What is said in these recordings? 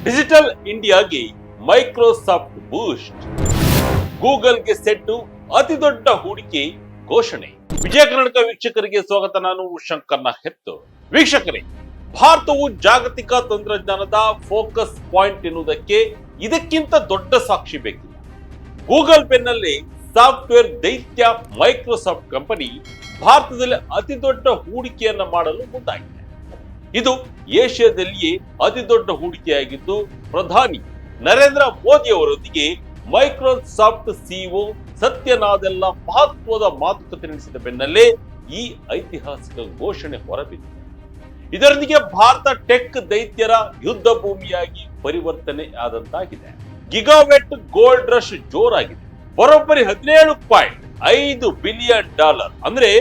Digital ಇಂಡಿಯಾಗೆ Microsoft ಬೂಸ್ಟ್, ಗೂಗಲ್ಗೆ set ಅತಿ ದೊಡ್ಡ ಹೂಡಿಕೆ ಘೋಷಣೆ. ವಿಜಯ ಕರ್ನಾಟಕ ವೀಕ್ಷಕರಿಗೆ ಸ್ವಾಗತ. ನಾನು ಶಂಕರ್ನ ಹೆತ್ತು. ವೀಕ್ಷಕರೇ, ಭಾರತವು ಜಾಗತಿಕ ತಂತ್ರಜ್ಞಾನದ ಫೋಕಸ್ ಪಾಯಿಂಟ್ ಎನ್ನುವುದಕ್ಕೆ ಇದಕ್ಕಿಂತ ದೊಡ್ಡ ಸಾಕ್ಷಿ ಬೇಕಿಲ್ಲ. ಗೂಗಲ್ ಬೆನ್ನಲ್ಲೇ ಸಾಫ್ಟ್ವೇರ್ ದೈತ್ಯ ಮೈಕ್ರೋಸಾಫ್ಟ್ ಕಂಪನಿ ಭಾರತದಲ್ಲಿ ಅತಿ ದೊಡ್ಡ ಹೂಡಿಕೆಯನ್ನ ಮಾಡಲು ಮುಂದಾಗಿದೆ. ಇದು ಏಷ್ಯಾದಲ್ಲಿಯೇ ಅತಿ ದೊಡ್ಡ ಹೂಡಿಕೆಯಾಗಿದ್ದು, ಪ್ರಧಾನಿ ನರೇಂದ್ರ ಮೋದಿ ಅವರೊಂದಿಗೆ ಮೈಕ್ರೋಸಾಫ್ಟ್ ಸಿಇಒ ಸತ್ಯ ನಾದೆಲ್ಲ ಮಹತ್ವದ ಮಾತುಕತೆ ನಡೆಸಿದ ಬೆನ್ನಲ್ಲೇ ಈ ಐತಿಹಾಸಿಕ ಘೋಷಣೆ ಹೊರಬಿದ್ದಿದೆ. ಇದರೊಂದಿಗೆ ಭಾರತ ಟೆಕ್ ದೈತ್ಯರ ಯುದ್ಧ ಭೂಮಿಯಾಗಿ ಪರಿವರ್ತನೆ ಆದಂತಾಗಿದೆ. ಗಿಗಾವೆಟ್ ಗೋಲ್ಡ್ ರಶ್ ಜೋರಾಗಿದೆ. ಬರೋಬ್ಬರಿ $17.5 ಬಿಲಿಯನ್ ಅಂದ್ರೆ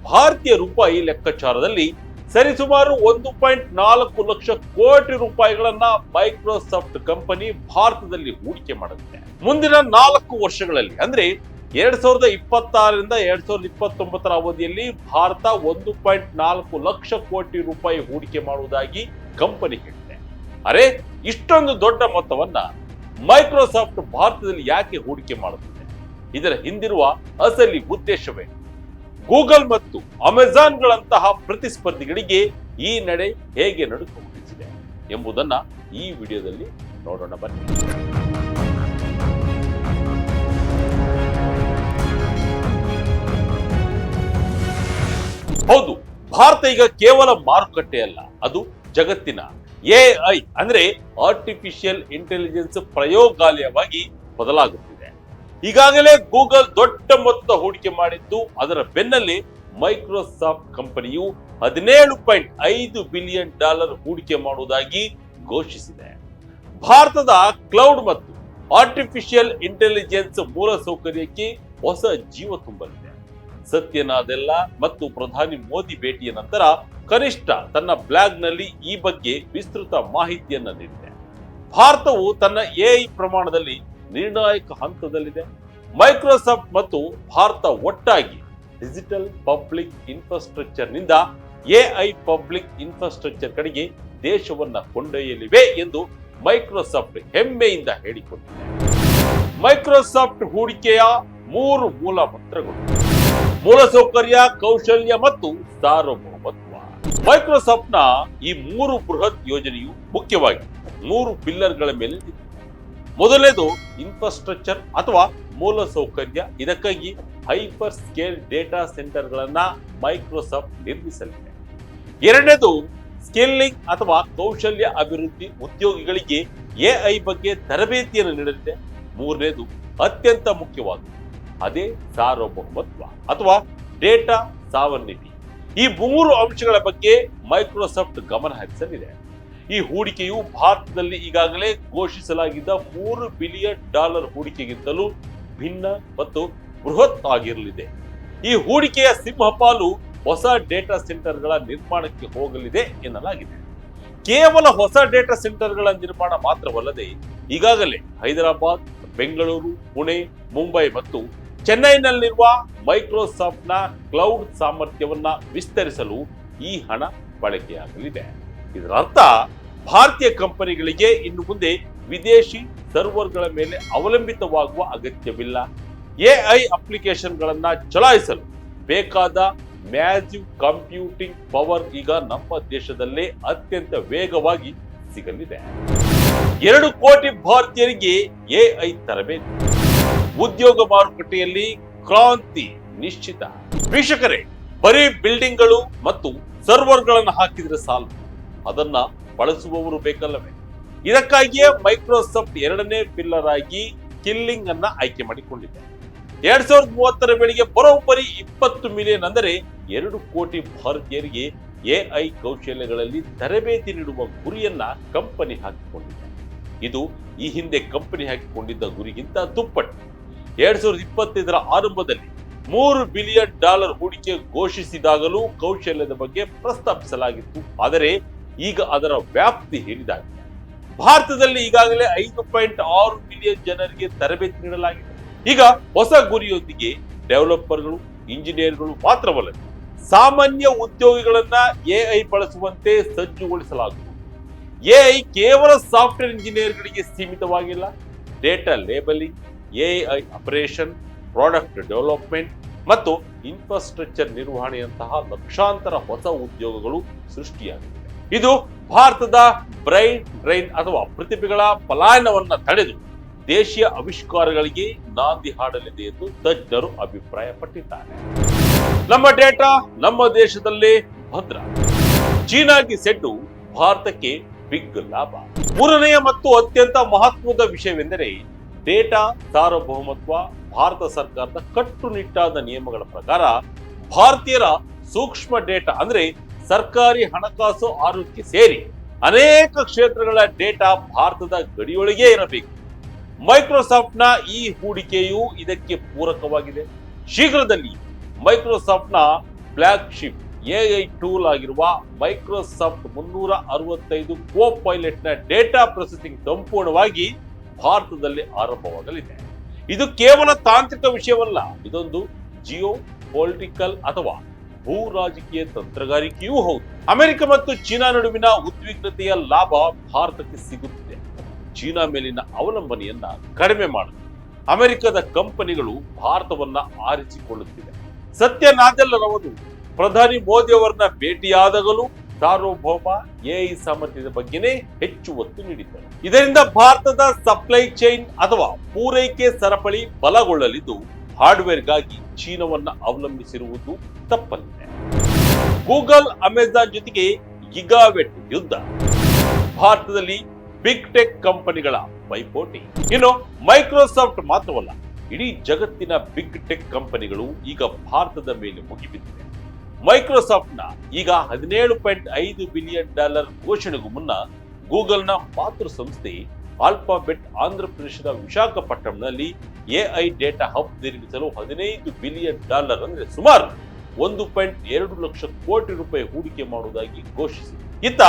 ಭಾರತೀಯ ರೂಪಾಯಿ ಲೆಕ್ಕಾಚಾರದಲ್ಲಿ ಸರಿಸುಮಾರು 1.4 ಲಕ್ಷ ಕೋಟಿ ರೂಪಾಯಿಗಳನ್ನ ಮೈಕ್ರೋಸಾಫ್ಟ್ ಕಂಪನಿ ಭಾರತದಲ್ಲಿ ಹೂಡಿಕೆ ಮಾಡುತ್ತೆ. ಮುಂದಿನ 4 ವರ್ಷಗಳಲ್ಲಿ ಅಂದ್ರೆ 2026ರಿಂದ 2029ರ ಅವಧಿಯಲ್ಲಿ ಭಾರತ 1.4 ಲಕ್ಷ ಕೋಟಿ ರೂಪಾಯಿ ಹೂಡಿಕೆ ಮಾಡುವುದಾಗಿ ಕಂಪನಿ ಹೇಳಿದೆ. ಅರೆ, ಇಷ್ಟೊಂದು ದೊಡ್ಡ ಮೊತ್ತವನ್ನ ಮೈಕ್ರೋಸಾಫ್ಟ್ ಭಾರತದಲ್ಲಿ ಯಾಕೆ ಹೂಡಿಕೆ ಮಾಡುತ್ತದೆ? ಇದರ ಹಿಂದಿರುವ ಅಸಲಿ ಉದ್ದೇಶವೇ? ಗೂಗಲ್ ಮತ್ತು ಅಮೆಜಾನ್ಗಳಂತಹ ಪ್ರತಿಸ್ಪರ್ಧಿಗಳಿಗೆ ಈ ನಡೆ ಹೇಗೆ ನಡುಕ ಹೊಂದಿಸಿದೆ ಎಂಬುದನ್ನ ಈ ವಿಡಿಯೋದಲ್ಲಿ ನೋಡೋಣ ಬನ್ನಿ. ಹೌದು, ಭಾರತ ಈಗ ಕೇವಲ ಮಾರುಕಟ್ಟೆ ಅಲ್ಲ, ಅದು ಜಗತ್ತಿನ ಎಐ ಅಂದ್ರೆ ಆರ್ಟಿಫಿಷಿಯಲ್ ಇಂಟೆಲಿಜೆನ್ಸ್ ಪ್ರಯೋಗಾಲಯವಾಗಿ ಬದಲಾಗುತ್ತಿದೆ. ಈಗಾಗಲೇ ಗೂಗಲ್ ದೊಡ್ಡ ಮೊತ್ತ ಹೂಡಿಕೆ ಮಾಡಿದ್ದು, ಅದರ ಬೆನ್ನಲ್ಲೇ ಮೈಕ್ರೋಸಾಫ್ಟ್ ಕಂಪನಿಯು $17.5 ಬಿಲಿಯನ್ ಹೂಡಿಕೆ ಮಾಡುವುದಾಗಿ ಘೋಷಿಸಿದೆ. ಭಾರತದ ಕ್ಲೌಡ್ ಮತ್ತು ಆರ್ಟಿಫಿಷಿಯಲ್ ಇಂಟೆಲಿಜೆನ್ಸ್ ಮೂಲಸೌಕರ್ಯಕ್ಕೆ ಹೊಸ ಜೀವ ತುಂಬಲಿದೆ. ಸತ್ಯನಾದೆಲ್ಲ ಮತ್ತು ಪ್ರಧಾನಿ ಮೋದಿ ಭೇಟಿಯ ನಂತರ ಕನಿಷ್ಠ ತನ್ನ ಬ್ಲಾಗ್ನಲ್ಲಿ ಈ ಬಗ್ಗೆ ವಿಸ್ತೃತ ಮಾಹಿತಿಯನ್ನ ನೀಡಿದೆ. ಭಾರತವು ತನ್ನ ಎಐ ಪ್ರಮಾಣದಲ್ಲಿ ನಿರ್ಣಾಯಕ ಹಂತದಲ್ಲಿದೆ. ಮೈಕ್ರೋಸಾಫ್ಟ್ ಮತ್ತು ಭಾರತ ಒಟ್ಟಾಗಿ ಡಿಜಿಟಲ್ ಪಬ್ಲಿಕ್ ಇನ್ಫ್ರಾಸ್ಟ್ರಕ್ಚರ್ ನಿಂದ ಎಐ ಪಬ್ಲಿಕ್ ಇನ್ಫ್ರಾಸ್ಟ್ರಕ್ಚರ್ ಕಡೆಗೆ ದೇಶವನ್ನ ಕೊಂಡೊಯ್ಯಲಿವೆ ಎಂದು ಮೈಕ್ರೋಸಾಫ್ಟ್ ಹೆಮ್ಮೆಯಿಂದ ಹೇಳಿಕೊಂಡಿದೆ. ಮೈಕ್ರೋಸಾಫ್ಟ್ ಹೂಡಿಕೆಯ 3 ಮೂಲ ಮಂತ್ರಗಳು: ಮೂಲಸೌಕರ್ಯ, ಕೌಶಲ್ಯ ಮತ್ತು ಸಾರ್ವಭೌಮತ್ವ. ಮೈಕ್ರೋಸಾಫ್ಟ್ನ ಈ 3 ಬೃಹತ್ ಯೋಜನೆಯು ಮುಖ್ಯವಾಗಿ 3 ಪಿಲ್ಲರ್ಗಳ ಮೇಲೆ ನಿಂತಿದೆ. ಮೊದಲನೇದು ಇನ್ಫ್ರಾಸ್ಟ್ರಕ್ಚರ್ ಅಥವಾ ಮೂಲಸೌಕರ್ಯ. ಇದಕ್ಕಾಗಿ ಹೈಪರ್ ಸ್ಕೇಲ್ ಡೇಟಾ ಸೆಂಟರ್ಗಳನ್ನ ಮೈಕ್ರೋಸಾಫ್ಟ್ ನಿರ್ಮಿಸಲಿದೆ. ಎರಡನೇದು ಸ್ಕಿಲ್ಲಿಂಗ್ ಅಥವಾ ಕೌಶಲ್ಯ ಅಭಿವೃದ್ಧಿ, ಉದ್ಯೋಗಿಗಳಿಗೆ ಎಐ ಬಗ್ಗೆ ತರಬೇತಿಯನ್ನು ನೀಡಲಿದೆ. ಮೂರನೇದು ಅತ್ಯಂತ ಮುಖ್ಯವಾದ ಅದೇ ಸಾರ್ವಭೌಮತ್ವ ಅಥವಾ ಡೇಟಾ ಸಾವರ್ನಿಟಿ. ಈ 3 ಅಂಶಗಳ ಬಗ್ಗೆ ಮೈಕ್ರೋಸಾಫ್ಟ್ ಗಮನ ಹರಿಸಲಿದೆ. ಈ ಹೂಡಿಕೆಯು ಭಾರತದಲ್ಲಿ ಈಗಾಗಲೇ ಘೋಷಿಸಲಾಗಿದ್ದ $3 ಬಿಲಿಯನ್ ಹೂಡಿಕೆಗಿಂತಲೂ ಭಿನ್ನ ಮತ್ತು ಬೃಹತ್ ಆಗಿರಲಿದೆ. ಈ ಹೂಡಿಕೆಯ ಸಿಂಹಪಾಲು ಹೊಸ ಡೇಟಾ ಸೆಂಟರ್ಗಳ ನಿರ್ಮಾಣಕ್ಕೆ ಹೋಗಲಿದೆ ಎನ್ನಲಾಗಿದೆ. ಕೇವಲ ಹೊಸ ಡೇಟಾ ಸೆಂಟರ್ಗಳ ನಿರ್ಮಾಣ ಮಾತ್ರವಲ್ಲದೆ ಈಗಾಗಲೇ ಹೈದರಾಬಾದ್, ಬೆಂಗಳೂರು, ಪುಣೆ, ಮುಂಬೈ ಮತ್ತು ಚೆನ್ನೈನಲ್ಲಿರುವ ಮೈಕ್ರೋಸಾಫ್ಟ್ನ ಕ್ಲೌಡ್ ಸಾಮರ್ಥ್ಯವನ್ನ ವಿಸ್ತರಿಸಲು ಈ ಹಣ ಬಳಕೆಯಾಗಲಿದೆ. ಇದರ ಅರ್ಥ ಭಾರತೀಯ ಕಂಪನಿಗಳಿಗೆ ಇನ್ನು ಮುಂದೆ ವಿದೇಶಿ ಸರ್ವರ್ಗಳ ಮೇಲೆ ಅವಲಂಬಿತವಾಗುವ ಅಗತ್ಯವಿಲ್ಲ. ಎಐ ಅಪ್ಲಿಕೇಶನ್ಗಳನ್ನ ಚಲಾಯಿಸಲು ಬೇಕಾದ ಮ್ಯಾಸಿವ್ ಕಂಪ್ಯೂಟಿಂಗ್ ಪವರ್ ಈಗ ನಮ್ಮ ದೇಶದಲ್ಲೇ ಅತ್ಯಂತ ವೇಗವಾಗಿ ಸಿಗಲಿದೆ. 2 ಕೋಟಿ ಭಾರತೀಯರಿಗೆ ಎಐ ತರಬೇತಿ. ಉದ್ಯೋಗ ಮಾರುಕಟ್ಟೆಯಲ್ಲಿ ಕ್ರಾಂತಿ ನಿಶ್ಚಿತ. ವೀಕ್ಷಕರೇ, ಬರೀ ಬಿಲ್ಡಿಂಗ್ಗಳು ಮತ್ತು ಸರ್ವರ್ಗಳನ್ನು ಹಾಕಿದ್ರೆ ಸಾಲದು, ಅದನ್ನ ಬಳಸುವವರು ಬೇಕಲ್ಲವೇ? ಇದಕ್ಕಾಗಿಯೇ ಮೈಕ್ರೋಸಾಫ್ಟ್ 2ನೇ ಪಿಲ್ಲರ್ ಆಗಿ ಸ್ಕಿಲ್ಲಿಂಗ್ ಅನ್ನ ಆಯ್ಕೆ ಮಾಡಿಕೊಂಡಿದೆ. 2030ರ ವೇಳೆಗೆ ಬರೋಬ್ಬರಿ 20 ಮಿಲಿಯನ್ ಅಂದರೆ 2 ಕೋಟಿ ಭಾರತೀಯರಿಗೆ ಎಐ ಕೌಶಲ್ಯಗಳಲ್ಲಿ ತರಬೇತಿ ನೀಡುವ ಗುರಿಯನ್ನ ಕಂಪನಿ ಹಾಕಿಕೊಂಡಿದೆ. ಇದು ಈ ಹಿಂದೆ ಕಂಪನಿ ಹಾಕಿಕೊಂಡಿದ್ದ ಗುರಿಗಿಂತ ದುಪ್ಪಟ್ಟು. 2025ರ ಆರಂಭದಲ್ಲಿ $3 ಬಿಲಿಯನ್ ಹೂಡಿಕೆ ಘೋಷಿಸಿದಾಗಲೂ ಕೌಶಲ್ಯದ ಬಗ್ಗೆ ಪ್ರಸ್ತಾಪಿಸಲಾಗಿತ್ತು. ಆದರೆ ಈಗ ಅದರ ವ್ಯಾಪ್ತಿ ಹಿಡಿದಾಗಿದೆ. ಭಾರತದಲ್ಲಿ ಈಗಾಗಲೇ 5.6 ಮಿಲಿಯನ್ ಜನರಿಗೆ ತರಬೇತಿ ನೀಡಲಾಗಿದೆ. ಈಗ ಹೊಸ ಗುರಿಯೊಂದಿಗೆ ಡೆವಲಪರ್ಗಳು, ಇಂಜಿನಿಯರ್ಗಳು ಮಾತ್ರವಲ್ಲದೆ ಸಾಮಾನ್ಯ ಉದ್ಯೋಗಿಗಳನ್ನ ಎಐ ಬಳಸುವಂತೆ ಸಜ್ಜುಗೊಳಿಸಲಾಗುವುದು. ಎಐ ಕೇವಲ ಸಾಫ್ಟ್ವೇರ್ ಇಂಜಿನಿಯರ್ಗಳಿಗೆ ಸೀಮಿತವಾಗಿಲ್ಲ. Data labelling, AI operation, product development ಮತ್ತು ಇನ್ಫ್ರಾಸ್ಟ್ರಕ್ಚರ್ ನಿರ್ವಹಣೆಯಂತಹ ಲಕ್ಷಾಂತರ ಹೊಸ ಉದ್ಯೋಗಗಳು ಸೃಷ್ಟಿಯಾಗಿವೆ. ಇದು ಭಾರತದ ಬ್ರೈನ್ ಡ್ರೈನ್ ಅಥವಾ ಪ್ರತಿಭೆಗಳ ಪಲಾಯನವನ್ನ ತಡೆದು ದೇಶೀಯ ಆವಿಷ್ಕಾರಗಳಿಗೆ ನಾಂದಿ ಹಾಡಲಿದೆ ಎಂದು ತಜ್ಞರು ಅಭಿಪ್ರಾಯಪಟ್ಟಿದ್ದಾರೆ. ನಮ್ಮ ಡೇಟಾ ನಮ್ಮ ದೇಶದಲ್ಲೇ ಭದ್ರ. ಚೀನಾಗೆ ಸೆಡ್ಡು, ಭಾರತಕ್ಕೆ ಬಿಗ್ ಲಾಭ. ಮೂರನೆಯ ಮತ್ತು ಅತ್ಯಂತ ಮಹತ್ವದ ವಿಷಯವೆಂದರೆ ಡೇಟಾ ಸಾರ್ವಭೌಮತ್ವ. ಭಾರತ ಸರ್ಕಾರದ ಕಟ್ಟುನಿಟ್ಟಾದ ನಿಯಮಗಳ ಪ್ರಕಾರ ಭಾರತೀಯರ ಸೂಕ್ಷ್ಮ ಡೇಟಾ ಅಂದ್ರೆ ಸರ್ಕಾರಿ ಹಣಕಾಸು, ಆರೋಗ್ಯ ಸೇರಿ ಅನೇಕ ಕ್ಷೇತ್ರಗಳ ಡೇಟಾ ಭಾರತದ ಗಡಿಯೊಳಗೆ ಇರಬೇಕು. ಮೈಕ್ರೋಸಾಫ್ಟ್ನ ಈ ಹೂಡಿಕೆಯು ಇದಕ್ಕೆ ಪೂರಕವಾಗಿದೆ. ಶೀಘ್ರದಲ್ಲಿ ಮೈಕ್ರೋಸಾಫ್ಟ್ನ ಫ್ಲಾಗ್ಶಿಪ್ ಎಐ ಟೂಲ್ ಆಗಿರುವ ಮೈಕ್ರೋಸಾಫ್ಟ್ 365 ಕೋಪೈಲಟ್ನ ಡೇಟಾ ಪ್ರೊಸೆಸಿಂಗ್ ಸಂಪೂರ್ಣವಾಗಿ ಭಾರತದಲ್ಲಿ ಆರಂಭವಾಗಲಿದೆ. ಇದು ಕೇವಲ ತಾಂತ್ರಿಕ ವಿಷಯವಲ್ಲ, ಇದೊಂದು ಜಿಯೋ ಪೊಲಿಟಿಕಲ್ ಅಥವಾ ಭೂ ರಾಜಕೀಯ ತಂತ್ರಗಾರಿಕೆಯೂ ಹೌದು. ಅಮೆರಿಕ ಮತ್ತು ಚೀನಾ ನಡುವಿನ ಉದ್ವಿಗ್ನತೆಯ ಲಾಭ ಭಾರತಕ್ಕೆ ಸಿಗುತ್ತಿದೆ. ಚೀನಾ ಮೇಲಿನ ಅವಲಂಬನೆಯನ್ನ ಕಡಿಮೆ ಮಾಡಲು ಅಮೆರಿಕದ ಕಂಪನಿಗಳು ಭಾರತವನ್ನ ಆರಿಸಿಕೊಳ್ಳುತ್ತಿವೆ. ಸತ್ಯ ನಾದೆಲ್ಲರವರು ಪ್ರಧಾನಿ ಮೋದಿ ಅವರನ್ನ ಭೇಟಿಯಾದಾಗಲೂ ಸಾರ್ವಭೌಮ ಎಐ ಸಾಮರ್ಥ್ಯದ ಬಗ್ಗೆನೇ ಹೆಚ್ಚು ಒತ್ತು ನೀಡಿದ್ದರು. ಇದರಿಂದ ಭಾರತದ ಸಪ್ಲೈ ಚೈನ್ ಅಥವಾ ಪೂರೈಕೆ ಸರಪಳಿ ಬಲಗೊಳ್ಳಲಿದ್ದು ಹಾರ್ಡ್ವೇರ್ಗಾಗಿ ಚೀನಾವನ್ನ ಅವಲಂಬಿಸಿರುವುದು ತಪ್ಪಲಿದೆ. ಗೂಗಲ್, ಅಮೆಜಾನ್ ಜೊತೆಗೆ ಗಿಗಾವೆಟ್ ಯುದ್ಧ. ಭಾರತದಲ್ಲಿ ಬಿಗ್ ಟೆಕ್ ಕಂಪನಿಗಳ ಪೈಪೋಟಿ. ಇನ್ನು ಮೈಕ್ರೋಸಾಫ್ಟ್ ಮಾತ್ರವಲ್ಲ, ಇಡೀ ಜಗತ್ತಿನ ಬಿಗ್ ಟೆಕ್ ಕಂಪನಿಗಳು ಈಗ ಭಾರತದ ಮೇಲೆ ಮುಗಿಬಿದ್ದಿವೆ. ಮೈಕ್ರೋಸಾಫ್ಟ್ನ ಈಗ $17.5 ಬಿಲಿಯನ್ ಘೋಷಣೆಗೂ ಮುನ್ನ ಗೂಗಲ್ನ ಮಾತೃ ಸಂಸ್ಥೆ ಆಲ್ಫಾಬೆಟ್ ಆಂಧ್ರಪ್ರದೇಶದ ವಿಶಾಖಪಟ್ಟಣಂನಲ್ಲಿ ಎಐ ಡೇಟಾ ಹಬ್ ನಿರ್ಮಿಸಲು $15 ಬಿಲಿಯನ್ ಅಂದ್ರೆ ಸುಮಾರು 1.2 ಲಕ್ಷ ಕೋಟಿ ರೂಪಾಯಿ ಹೂಡಿಕೆ ಮಾಡುವುದಾಗಿ ಘೋಷಿಸಿದೆ. ಇತ್ತ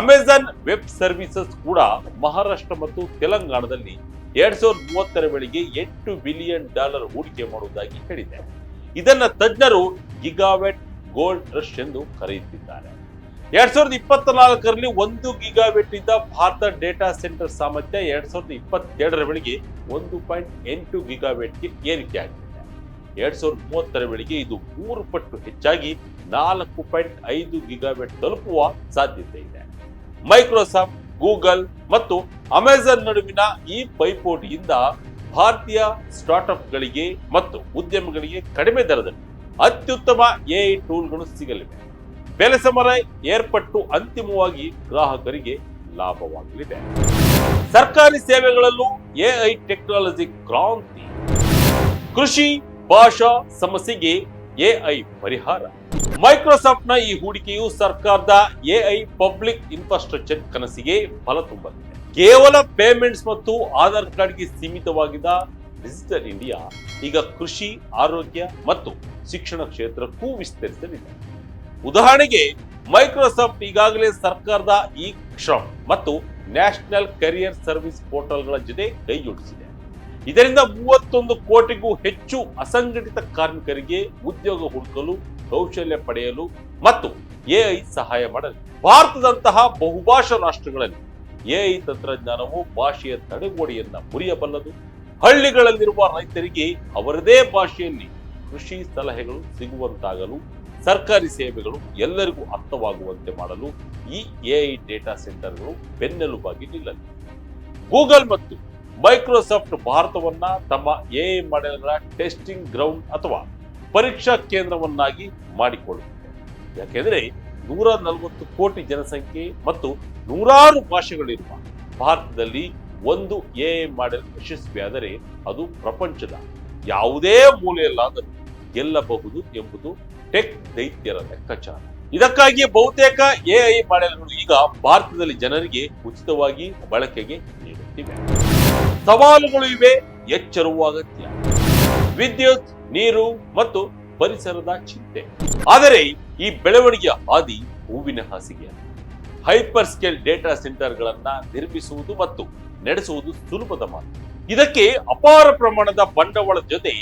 ಅಮೆಜಾನ್ ವೆಬ್ ಸರ್ವಿಸಸ್ ಕೂಡ ಮಹಾರಾಷ್ಟ್ರ ಮತ್ತು ತೆಲಂಗಾಣದಲ್ಲಿ 2030 ವೇಳೆಗೆ $8 ಬಿಲಿಯನ್ ಹೂಡಿಕೆ ಮಾಡುವುದಾಗಿ ಹೇಳಿದೆ. ಇದನ್ನ ತಜ್ಞರು ಗಿಗಾವೆಟ್ ಗೋಲ್ಡ್ ರಶ್ ಎಂದು ಕರೆಯುತ್ತಿದ್ದಾರೆ. 2024ರಲ್ಲಿ 1 ಗಿಗಾವೆಟ್ ಇದ್ದ ಭಾರತ ಡೇಟಾ ಸೆಂಟರ್ ಸಾಮರ್ಥ್ಯ 2027 ವೇಳೆಗೆ 1.8 ಗಿಗಾವೆಟ್ಗೆ ಏರಿಕೆಯಾಗಿದೆ. 2030 ವೇಳೆಗೆ ಇದು 3 ಪಟ್ಟು ಹೆಚ್ಚಾಗಿ 4.5 ಗಿಗಾವೆಟ್ ತಲುಪುವ ಸಾಧ್ಯತೆ ಇದೆ. ಮೈಕ್ರೋಸಾಫ್ಟ್, ಗೂಗಲ್ ಮತ್ತು ಅಮೆಜಾನ್ ನಡುವಿನ ಈ ಪೈಪೋಟಿಯಿಂದ ಭಾರತೀಯ ಸ್ಟಾರ್ಟ್ಅಪ್ಗಳಿಗೆ ಮತ್ತು ಉದ್ಯಮಗಳಿಗೆ ಕಡಿಮೆ ದರದಲ್ಲಿ ಅತ್ಯುತ್ತಮ ಎಐ ಟೂಲ್ಗಳು ಸಿಗಲಿವೆ. ಬೆಲೆ ಸಮರ ಏರ್ಪಟ್ಟು ಅಂತಿಮವಾಗಿ ಗ್ರಾಹಕರಿಗೆ ಲಾಭವಾಗಲಿದೆ. ಸರ್ಕಾರಿ ಸೇವೆಗಳಲ್ಲೂ ಎಐ ಟೆಕ್ನಾಲಜಿ ಕ್ರಾಂತಿ. ಕೃಷಿ ಭಾಷಾ ಸಮಸ್ಯೆಗೆ ಎಐ ಪರಿಹಾರ. ಮೈಕ್ರೋಸಾಫ್ಟ್ನ ಈ ಹೂಡಿಕೆಯು ಸರ್ಕಾರದ ಎಐ ಪಬ್ಲಿಕ್ ಇನ್ಫ್ರಾಸ್ಟ್ರಕ್ಚರ್ ಕನಸಿಗೆ ಬಲ ತುಂಬಲಿದೆ. ಕೇವಲ ಪೇಮೆಂಟ್ಸ್ ಮತ್ತು ಆಧಾರ್ ಕಾರ್ಡ್ಗೆ ಸೀಮಿತವಾಗಿದ್ದ ಡಿಜಿಟಲ್ ಇಂಡಿಯಾ ಈಗ ಕೃಷಿ, ಆರೋಗ್ಯ ಮತ್ತು ಶಿಕ್ಷಣ ಕ್ಷೇತ್ರಕ್ಕೂ ವಿಸ್ತರಿಸಲಿದೆ. ಉದಾಹರಣೆಗೆ ಮೈಕ್ರೋಸಾಫ್ಟ್ ಈಗಾಗಲೇ ಸರ್ಕಾರದ ಇ ಶ್ರಮ್ ಮತ್ತು ನ್ಯಾಷನಲ್ ಕರಿಯರ್ ಸರ್ವಿಸ್ ಪೋರ್ಟಲ್ಗಳ ಜೊತೆ ಕೈಜೋಡಿಸಿದೆ. ಇದರಿಂದ 31 ಕೋಟಿಗೂ ಹೆಚ್ಚು ಅಸಂಘಟಿತ ಕಾರ್ಮಿಕರಿಗೆ ಉದ್ಯೋಗ ಹುಡುಕಲು, ಕೌಶಲ್ಯ ಪಡೆಯಲು ಮತ್ತು ಎಐ ಸಹಾಯ ಮಾಡಲಿದೆ. ಭಾರತದಂತಹ ಬಹುಭಾಷಾ ರಾಷ್ಟ್ರಗಳಲ್ಲಿ ಎಐ ತಂತ್ರಜ್ಞಾನವು ಭಾಷೆಯ ತಡೆಗೋಡೆಯನ್ನ ಮುರಿಯಬಲ್ಲದು. ಹಳ್ಳಿಗಳಲ್ಲಿರುವ ರೈತರಿಗೆ ಅವರದೇ ಭಾಷೆಯಲ್ಲಿ ಕೃಷಿ ಸಲಹೆಗಳು ಸಿಗುವಂತಾಗಲು, ಸರ್ಕಾರಿ ಸೇವೆಗಳು ಎಲ್ಲರಿಗೂ ಅರ್ಥವಾಗುವಂತೆ ಮಾಡಲು ಈ ಎಐ ಡೇಟಾ ಸೆಂಟರ್ಗಳು ಬೆನ್ನೆಲುಬಾಗಿ ನಿಲ್ಲಲಿವೆ. ಗೂಗಲ್ ಮತ್ತು ಮೈಕ್ರೋಸಾಫ್ಟ್ ಭಾರತವನ್ನ ತಮ್ಮ ಎಐ ಮಾಡೆಲ್ಗಳ ಟೆಸ್ಟಿಂಗ್ ಗ್ರೌಂಡ್ ಅಥವಾ ಪರೀಕ್ಷಾ ಕೇಂದ್ರವನ್ನಾಗಿ ಮಾಡಿಕೊಳ್ಳುತ್ತಿದೆ. ಯಾಕೆಂದ್ರೆ 140 ಕೋಟಿ ಜನಸಂಖ್ಯೆ ಮತ್ತು ನೂರಾರು ಭಾಷೆಗಳಿರುವ ಭಾರತದಲ್ಲಿ ಒಂದು ಎಐ ಮಾಡೆಲ್ ಯಶಸ್ವಿಯಾದರೆ ಅದು ಪ್ರಪಂಚದ ಯಾವುದೇ ಮೂಲೆಯಲ್ಲಾದರೂ ಗೆಲ್ಲಬಹುದು ಎಂಬುದು ಟೆಕ್ ದೈತ್ಯರ ಲೆಕ್ಕಾಚಾರ. ಇದಕ್ಕಾಗಿ ಬಹುತೇಕ ಎಐ ಮಾಡೆಲ್ಗಳು ಈಗ ಭಾರತದಲ್ಲಿ ಜನರಿಗೆ ಉಚಿತವಾಗಿ ಬಳಕೆಗೆ ನೀಡುತ್ತಿವೆ. ಸವಾಲುಗಳು ಇವೆ, ಎಚ್ಚರವೂ ಅಗತ್ಯ. ವಿದ್ಯುತ್, ನೀರು ಮತ್ತು ಪರಿಸರದ ಚಿಂತೆ. ಆದರೆ ಈ ಬೆಳವಣಿಗೆಯ ಹಾದಿ ಹೂವಿನ ಹಾಸಿಗೆ. ಹೈಪರ್ ಸ್ಕೇಲ್ ಡೇಟಾ ಸೆಂಟರ್ಗಳನ್ನ ನಿರ್ಮಿಸುವುದು ಮತ್ತು ನಡೆಸುವುದು ಸುಲಭದ ಮಾತು. ಇದಕ್ಕೆ ಅಪಾರ ಪ್ರಮಾಣದ ಬಂಡವಾಳದ ಜೊತೆ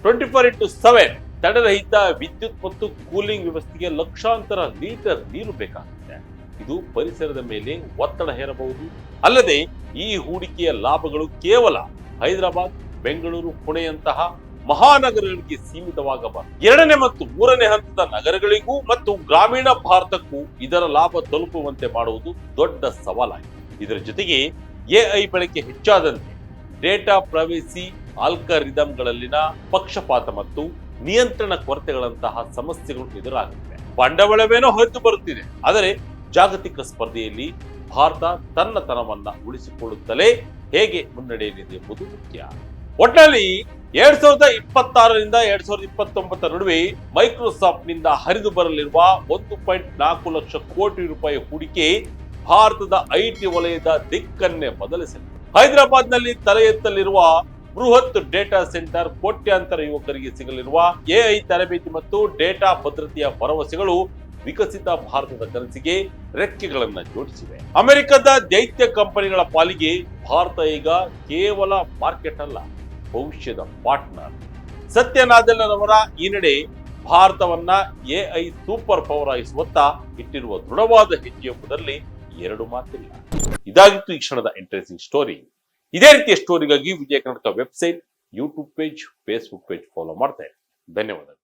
24x7 ತಡೆರಹಿತ ವಿದ್ಯುತ್ ಮತ್ತು ಕೂಲಿಂಗ್ ವ್ಯವಸ್ಥೆಗೆ ಲಕ್ಷಾಂತರ ಲೀಟರ್ ನೀರು ಬೇಕಾಗುತ್ತೆ. ಇದು ಪರಿಸರದ ಮೇಲೆ ಒತ್ತಡ ಹೇರಬಹುದು. ಅಲ್ಲದೆ ಈ ಹೂಡಿಕೆಯ ಲಾಭಗಳು ಕೇವಲ ಹೈದರಾಬಾದ್, ಬೆಂಗಳೂರು, ಪುಣೆಯಂತಹ ಮಹಾನಗರಗಳಿಗೆ ಸೀಮಿತವಾಗಬಾರದು. 2ನೇ ಮತ್ತು 3ನೇ ಹಂತದ ನಗರಗಳಿಗೂ ಮತ್ತು ಗ್ರಾಮೀಣ ಭಾರತಕ್ಕೂ ಇದರ ಲಾಭ ತಲುಪುವಂತೆ ಮಾಡುವುದು ದೊಡ್ಡ ಸವಾಲಾಗಿದೆ. ಇದರ ಜೊತೆಗೆ ಎಐ ಬಳಕೆ ಹೆಚ್ಚಾದಂತೆ ಡೇಟಾ ಪ್ರೈವಸಿ, ಆಲ್ಗಾರಿದಮ್ಗಳಲ್ಲಿನ ಪಕ್ಷಪಾತ ಮತ್ತು ನಿಯಂತ್ರಣ ಕೊರತೆಗಳಂತಹ ಸಮಸ್ಯೆಗಳು ಎದುರಾಗುತ್ತವೆ. ಬಂಡವಾಳವೇನೋ ಹರಿದು ಬರುತ್ತಿದೆ, ಆದರೆ ಜಾಗತಿಕ ಸ್ಪರ್ಧೆಯಲ್ಲಿ ಭಾರತ ತನ್ನತನವನ್ನ ಉಳಿಸಿಕೊಳ್ಳುತ್ತಲೇ ಹೇಗೆ ಮುನ್ನಡೆಯಲಿದೆ ಎಂಬುದು ಮುಖ್ಯ. ಒಟ್ಟಿನಲ್ಲಿ 2026ರಿಂದ 2029 ನಡುವೆ ಮೈಕ್ರೋಸಾಫ್ಟ್ ನಿಂದ ಹರಿದು ಬರಲಿರುವ 1.4 ಲಕ್ಷ ಕೋಟಿ ರೂಪಾಯಿ ಹೂಡಿಕೆ ಭಾರತದ ಐಟಿ ವಲಯದ ದಿಕ್ಕನ್ನೇ ಬದಲಿಸಲಿದೆ. ಹೈದರಾಬಾದ್ ನಲ್ಲಿ ತಲೆ ಎತ್ತಲಿರುವ ಬೃಹತ್ ಡೇಟಾ ಸೆಂಟರ್, ಕೋಟ್ಯಾಂತರ ಯುವಕರಿಗೆ ಸಿಗಲಿರುವ ಎಐ ತರಬೇತಿ ಮತ್ತು ಡೇಟಾ ಭದ್ರತೆಯ ಭರವಸೆಗಳು ವಿಕಸಿತ ಭಾರತದ ಕನಸಿಗೆ ರೆಕ್ಕೆಗಳನ್ನ ಜೋಡಿಸಿವೆ. ಅಮೆರಿಕದ ದೈತ್ಯ ಕಂಪನಿಗಳ ಪಾಲಿಗೆ ಭಾರತ ಈಗ ಕೇವಲ ಮಾರ್ಕೆಟ್ ಅಲ್ಲ, ಭವಿಷ್ಯದ ಪಾರ್ಟ್ನರ್. ಸತ್ಯ ನಾದೆಲ್ಲರವರ ಈ ನಡೆ ಭಾರತವನ್ನ ಎಐ ಸೂಪರ್ ಪವರ್ ಆಗಿಸುವತ್ತ ಇಟ್ಟಿರುವ ದೃಢವಾದ ಹೆಜ್ಜೆ ಎಂಬುದರಲ್ಲಿ ಎರಡು ಮಾತಿಲ್ಲ. ಇದಾಗಿತ್ತು ಈ ಕ್ಷಣದ ಇಂಟ್ರೆಸ್ಟಿಂಗ್ ಸ್ಟೋರಿ. ಇದೇ ರೀತಿಯ ಸ್ಟೋರಿಗಾಗಿ Vijaya Karnataka website, YouTube page, Facebook page follow ಮಾಡ್ತಾ ಇರಿ. ಧನ್ಯವಾದಗಳು.